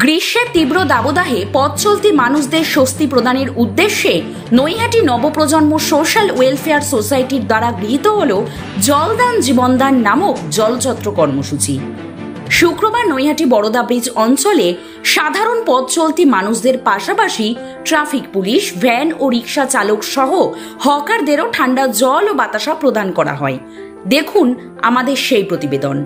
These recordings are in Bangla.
গ্রীষ্মের তীব্র দাবদাহে পথ চলতি মানুষদের স্বস্তি প্রদানের উদ্দেশ্যে নৈহাটি নবপ্রজন্ম সোশ্যাল ওয়েলফেয়ার সোসাইটির দ্বারা গৃহীত হল জলদান জীবনদান নামক জলছত্র কর্মসূচি। শুক্রবার নৈহাটি বড়দা ব্রিজ অঞ্চলে সাধারণ পথ চলতি মানুষদের পাশাপাশি ট্রাফিক পুলিশ, ভ্যান ও রিক্সা চালক সহ হকারদেরও ঠান্ডা জল ও বাতাসা প্রদান করা হয়। দেখুন আমাদের সেই প্রতিবেদন।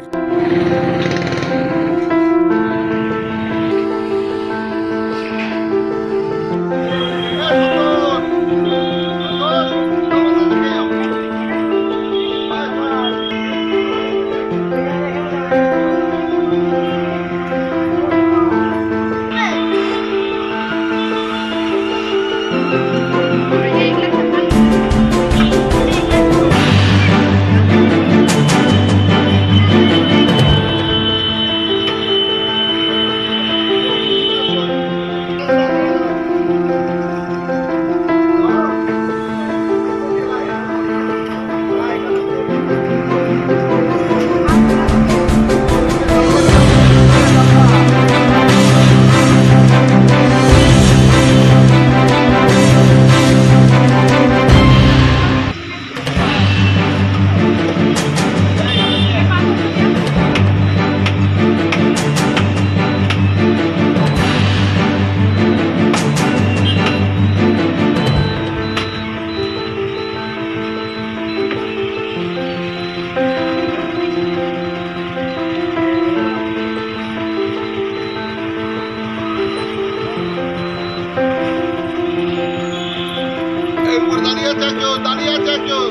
দাঁড়িয়ে আছে একজন।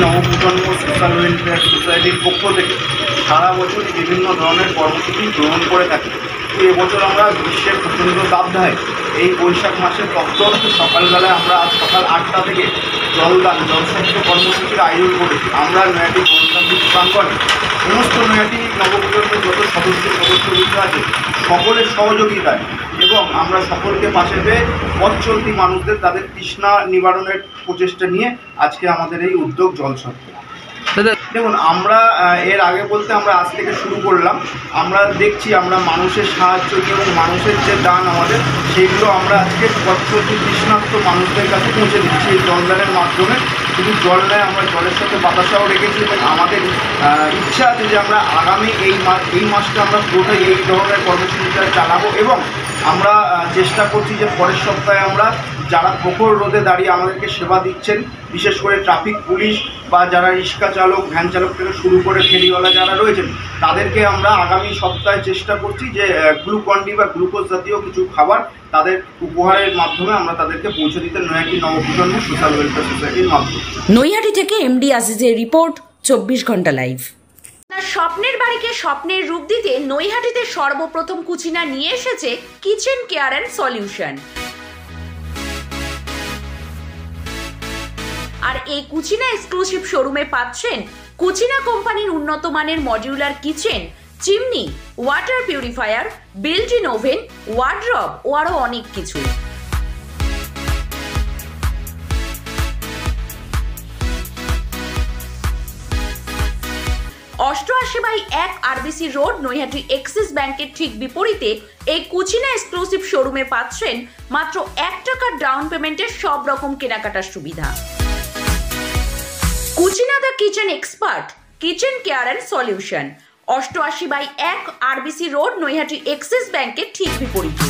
নবপ্রজন্ম সোশ্যাল ওয়েলফেয়ার সোসাইটির পক্ষ থেকে সারা বছরই বিভিন্ন ধরনের কর্মসূচি গ্রহণ করে থাকি। এবছর আমরা গ্রীষ্মের প্রচণ্ড তাপদাহে এই বৈশাখ মাসের অত্যন্ত সকালবেলায় আমরা আজ সকাল 8টা থেকে জলদান জলছত্র কর্মসূচির আয়োজন করেছি। আমরা নৈহাটি গণতান্ত্রিক প্রাঙ্গণে সমস্ত নৈহাটি নবপ্রজন্মের যত সদস্যবৃন্দ আছে সকলের সহযোগিতায় এবং আমরা সকলকে পাশে পেয়ে পথ চলতি মানুষদের তাদের তৃষ্ণা নিবারণের প্রচেষ্টা নিয়ে আজকে আমাদের এই উদ্যোগ জলছত্র। দেখুন, আমরা এর আগে বলতে আমরা আজ থেকে শুরু করলাম। আমরা দেখছি আমরা মানুষের সাহায্য এবং মানুষের যে দান আমাদের সেইগুলো আমরা আজকে পথ চলতি তৃষ্ণার্ত মানুষদের কাছে পৌঁছে দিচ্ছি এই জলদানের মাধ্যমে। শুধু জল নয়, আমরা জলের সাথে বাতাসাও রেখেছি এবং আমাদের ইচ্ছা আছে যে আমরা আগামী এই মাসটা আমরা পুরোটাই এই ধরনের কর্মসূচিটা চালাবো এবং আমরা চেষ্টা করছি যে পরের সপ্তাহে আমরা যারা প্রখর রোদে দাঁড়িয়ে আমাদেরকে সেবা দিচ্ছেন, বিশেষ করে ট্রাফিক পুলিশ বা যারা রিক্সা চালক, ভ্যান চালক থেকে শুরু করে ফেরিওয়ালা যারা রয়েছেন তাদেরকে আমরা আগামী সপ্তাহে চেষ্টা করছি যে গ্লুকন্ডি বা গ্লুকোজ জাতীয় কিছু খাবার তাদের উপহারের মাধ্যমে আমরা তাদেরকে পৌঁছে দিতে নৈহাটি নবপ্রজন্ম সোশ্যাল ওয়েলফেয়ার সোসাইটির মাধ্যমে। নৈহাটি থেকে এমডি আজিজের রিপোর্ট, 24 ঘন্টা লাইভ। স্বপ্নের বাড়িকে স্বপ্নের রূপ দিতে নৈহাটিতে সর্বপ্রথম কুচিনা নিয়ে এসেছে কিচেন কেয়ার অ্যান্ড সলিউশন। আর এই কুচিনা এক্সক্লুসিভ শোরুমে পাচ্ছেন কুচিনা কোম্পানির উন্নত মানের modular kitchen, chimney, water purifier, built in oven, wardrobe ও আরো অনেক কিছু। 88/1 আরবিসি রোড, নৈহাটি এক্সিস ব্যাংকের ঠিক বিপরীতে এই কুচিনা এক্সক্লুসিভ শোরুমে পাচ্ছেন মাত্র 1 টাকার ডাউন পেমেন্টের সব রকম কেনাকাটার সুবিধা। Kuchina the kitchen expert, kitchen care and solution, 88/1 RBC road, Naihati Axis ব্যাংকের ঠিক বিপরীতে।